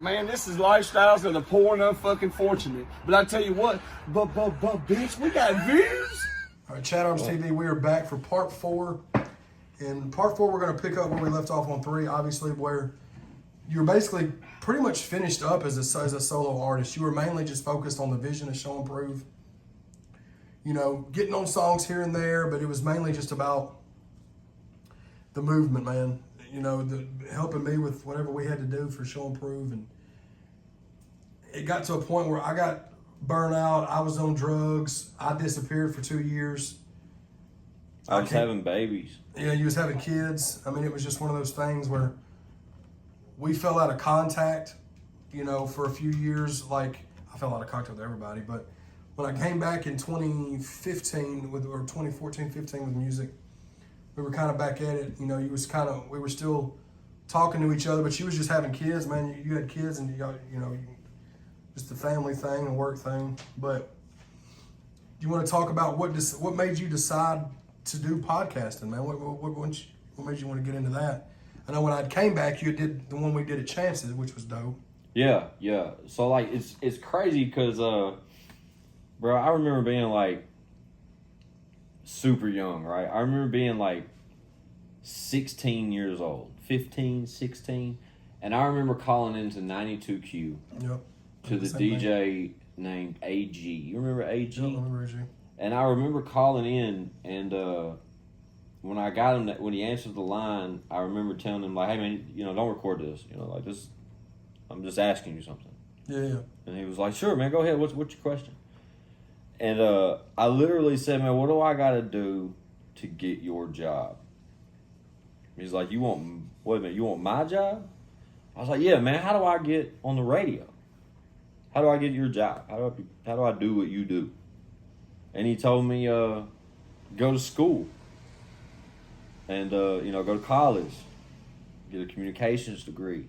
Man, this is lifestyles of the poor and unfucking fortunate. But I tell you what, but bitch, we got views. All right, Chat Arms TV, we are back for part 4. In part 4, we're going to pick up where we left off on 3, obviously, where you're basically pretty much finished up as a solo artist. You were mainly just focused on the vision of Show and Prove. You know, getting on songs here and there, but it was mainly just about the movement, man. You know, helping me with whatever we had to do for Show and Prove. And it got to a point where I got burnout. I was on drugs. I disappeared for 2 years. I was having babies. Yeah, you was having kids. I mean, it was just one of those things where we fell out of contact, you know, for a few years. Like, I fell out of contact with everybody. But when I came back in 2014, 15 with music, we were kind of back at it. You know, we were still talking to each other, but you was just having kids, man. You had kids and you got, you know, just the family thing and work thing. But you want to talk about what made you decide to do podcasting, man? What made you want to get into that? I know when I came back, you did the one we did at Chance's, which was dope. Yeah. So like, it's crazy because, bro, I remember being like super young, right? I remember being like 16 years old, 15, 16, and I remember calling into 92Q. Yep. To the DJ named AG. You remember AG? Yep, I remember AG. And I remember calling in, and when I got him, when he answered the line, I remember telling him, like, hey, man, you know, don't record this. You know, like, this, I'm just asking you something. Yeah. And he was like, sure, man, go ahead. What's your question? And I literally said, man, what do I got to do to get your job? He's like, you want my job? I was like, yeah, man, how do I get on the radio? How do I get your job? How do I do what you do? And he told me, go to school. And, you know, go to college. Get a communications degree.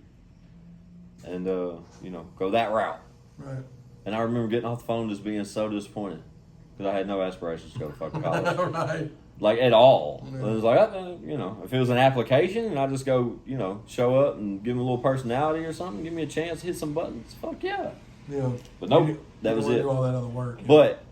And, you know, go that route. Right. And I remember getting off the phone just being so disappointed. Because I had no aspirations to go to fucking college. Right. Like, at all. Yeah. It was like, you know, if it was an application and I just go, you know, show up and give them a little personality or something, give me a chance to hit some buttons, fuck yeah. Yeah. But nope, that was it. Do all that other work. Yeah. But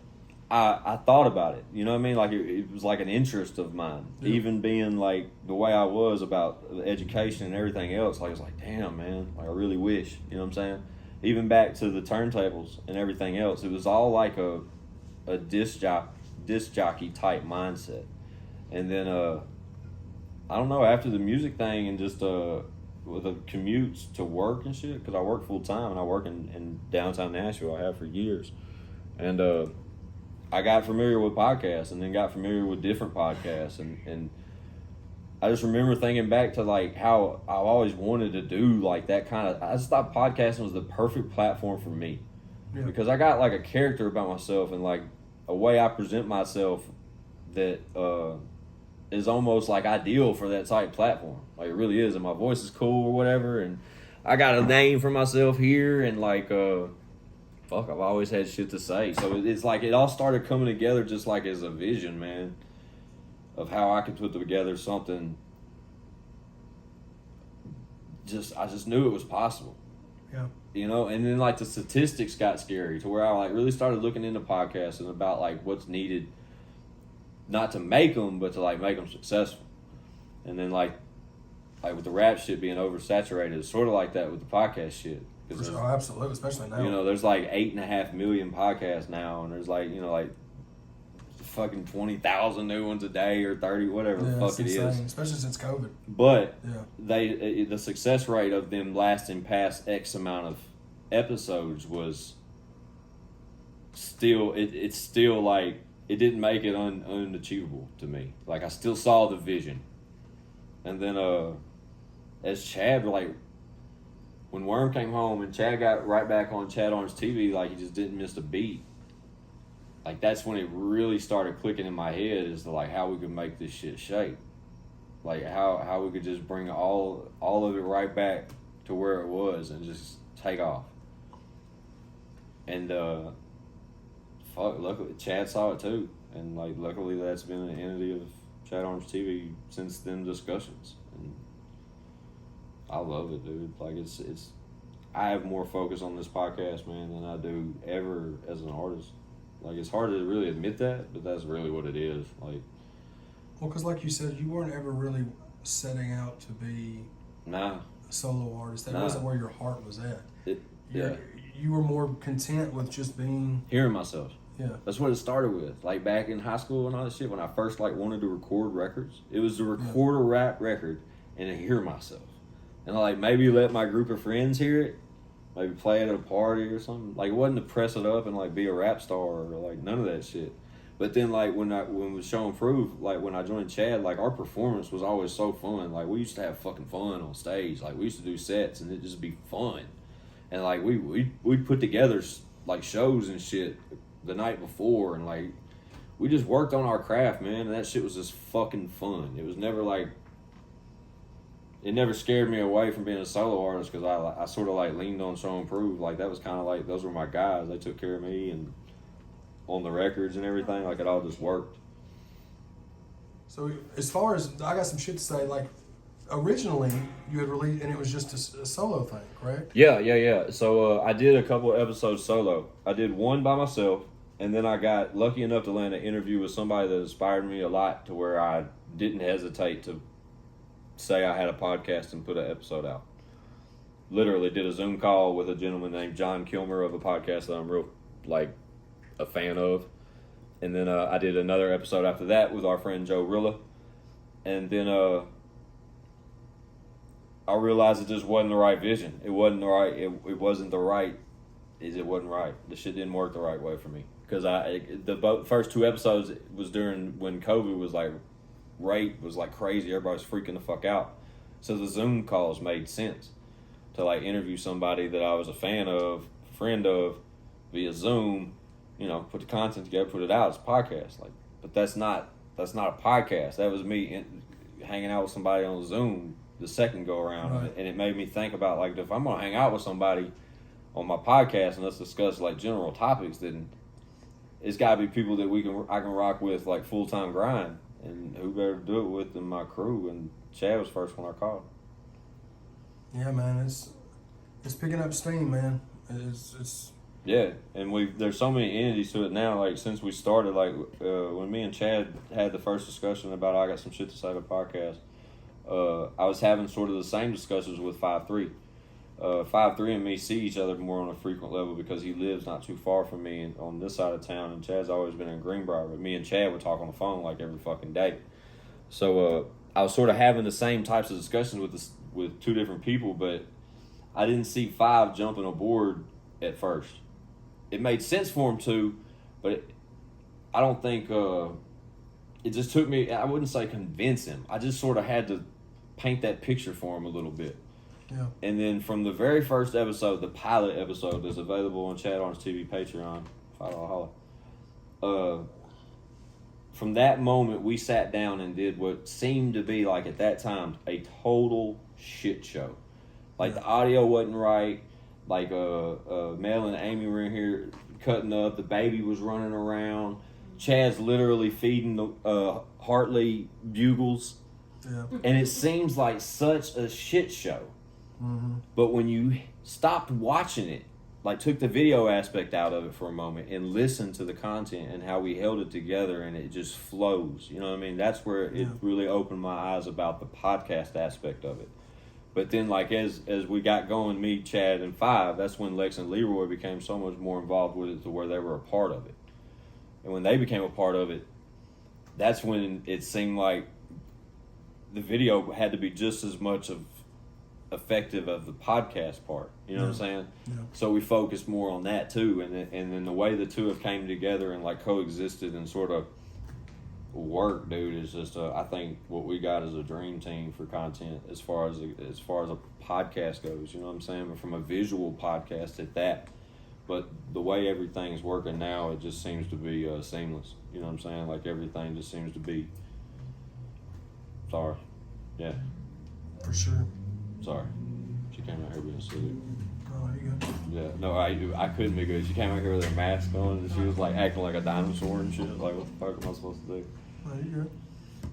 I thought about it. You know what I mean? Like, it was like an interest of mine. Yeah. Even being like the way I was about education and everything else. Like, I was like, damn, man. Like, I really wish. You know what I'm saying? Even back to the turntables and everything else. It was all like a disc jockey type mindset. And then, I don't know, after the music thing and just with the commutes to work and shit, because I work full time and I work in downtown Nashville. I have for years. And I got familiar with podcasts and then got familiar with different podcasts. And I just remember thinking back to like how I've always wanted to do like that kind of, I just thought podcasting was the perfect platform for me. Yeah. Because I got like a character about myself and like a way I present myself that is almost like ideal for that type platform. Like, it really is. And my voice is cool or whatever. And I got a name for myself here. And like, I've always had shit to say. So it's like it all started coming together just like as a vision, man, of how I could put together something. I just knew it was possible. Yeah. You know, and then like the statistics got scary to where I like really started looking into podcasts and about like what's needed, not to make them, but to like make them successful. And then like with the rap shit being oversaturated, it's sort of like that with the podcast shit. Oh, absolutely, especially now. You know, there's like 8.5 million podcasts now, and there's like, you know, like fucking 20,000 new ones a day or 30, whatever the fuck it is. Especially since COVID. But the success rate of them lasting past X amount of episodes was still, it's still like, it didn't make it unachievable to me. Like, I still saw the vision. And then as Chad, like, when Worm came home and Chad got right back on Chat Arms TV, like, he just didn't miss a beat. Like, that's when it really started clicking in my head as to, like, how we could make this shit shake. Like, how we could just bring all of it right back to where it was and just take off. And, luckily, Chad saw it too. And, like, luckily that's been an entity of Chat Arms TV since them discussions. And I love it, dude. Like, it's I have more focus on this podcast, man, than I do ever as an artist. Like, it's hard to really admit that, but that's really what it is. Like, well, because like you said, you weren't ever really setting out to be nah, a solo artist. That wasn't where your heart was at. You were more content with just being hearing myself. Yeah, that's what it started with. Like, back in high school and all that shit, when I first like wanted to record records, it was to record a rap record and to hear myself, and like maybe let my group of friends hear it, maybe play it at a party or something. Like, it wasn't to press it up and like be a rap star or like none of that shit. But then, like, when we was showing proof, like when I joined Chad, like our performance was always so fun. Like, we used to have fucking fun on stage. Like, we used to do sets and it'd just be fun. And like we put together like shows and shit the night before, and like we just worked on our craft, man. And that shit was just fucking fun. It was never like, it never scared me away from being a solo artist, because I sort of like leaned on Show and Prove. Like, that was kind of like, those were my guys. They took care of me and on the records and everything. Like, it all just worked. So as far as, I got some shit to say, like originally you had released, and it was just a solo thing, correct? Yeah. So I did a couple of episodes solo. I did one by myself, and then I got lucky enough to land an interview with somebody that inspired me a lot, to where I didn't hesitate to say I had a podcast and put an episode out. Literally did a Zoom call with a gentleman named John Kilmer of a podcast that I'm real like a fan of, and then I did another episode after that with our friend Joe Rilla, and then I realized it just wasn't the right vision. It wasn't the right. It wasn't the right. It wasn't right. The shit didn't work the right way for me, because the first two episodes was during when COVID was like, rate was like crazy. Everybody was freaking the fuck out. So the Zoom calls made sense to like interview somebody that I was a fan of, friend of, via Zoom. You know, put the content together, put it out. It's a podcast. Like, but that's not a podcast. That was me hanging out with somebody on Zoom the second go around, right. And it made me think about, like, if I'm gonna hang out with somebody on my podcast and let's discuss like general topics, then it's gotta be people that I can rock with like full time grind. And who better to do it with than my crew? And Chad was the first one I called. Yeah, man, it's picking up steam, man. It's yeah, and there's so many entities to it now. Like, since we started, like when me and Chad had the first discussion about I got some shit to say to the podcast, I was having sort of the same discussions with 5-3. 5-3 and me see each other more on a frequent level, because he lives not too far from me on this side of town, and Chad's always been in Greenbrier. But me and Chad would talk on the phone like every fucking day. So I was sort of having the same types of discussions with two different people, but I didn't see 5 jumping aboard at first. It made sense for him to, but I don't think it just took me. I wouldn't say convince him. I just sort of had to paint that picture for him a little bit. Yeah. And then from the very first episode, the pilot episode that's available on Chad Arns TV Patreon, $5 from that moment, we sat down and did what seemed to be, like, at that time, a total shit show. Like, the audio wasn't right. Like, Mel and Amy were in here cutting up. The baby was running around. Chad's literally feeding the Hartley bugles. Yeah. And it seems like such a shit show. Mm-hmm. But when you stopped watching it, like took the video aspect out of it for a moment and listened to the content and how we held it together, and it just flows. You know what I mean? That's where it really opened my eyes about the podcast aspect of it. But then, like, as we got going, me, Chad, and 5, that's when Lex and Leroy became so much more involved with it, to where they were a part of it. And when they became a part of it, that's when it seemed like the video had to be just as much of effective of the podcast part. You know what I'm saying? Yeah. So we focused more on that too, and then the way the two have came together and like coexisted and sort of work, dude, is just I think what we got is a dream team for content as far as a podcast goes. You know what I'm saying? But from a visual podcast at that. But the way everything's working now, it just seems to be seamless. You know what I'm saying? Like, everything just seems to be. Sorry. Yeah. For sure. Sorry. She came out here being silly. Oh, you good? Yeah. No, I couldn't be good. She came out here with her mask on, and she was like acting like a dinosaur and shit. Like, what the fuck am I supposed to do? Oh, you good?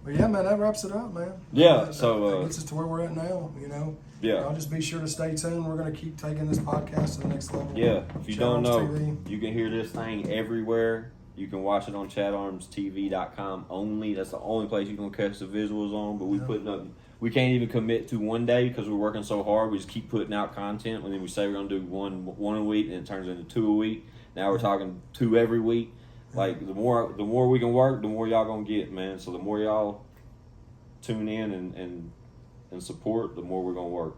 But yeah, man, that wraps it up, man. Yeah, That so gets us to where we're at now. You know. yeah. Y'all just be sure to stay tuned. We're gonna keep taking this podcast to the next level. Yeah, if you don't know, ChatArmsTV. you can hear this thing everywhere. You can watch it on chatarmstv.com only. That's the only place you can catch the visuals on. But we putting up, we can't even commit to one day because we're working so hard. We just keep putting out content. And then we say we're gonna do one a week, and it turns into 2 a week. Now we're talking 2 every week. Like the more we can work, the more y'all gonna get, man. So the more y'all tune in and support, the more we're gonna work.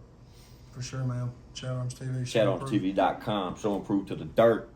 For sure, man. ChatArmsTV. chatarmstv.com. Show and prove to the dirt.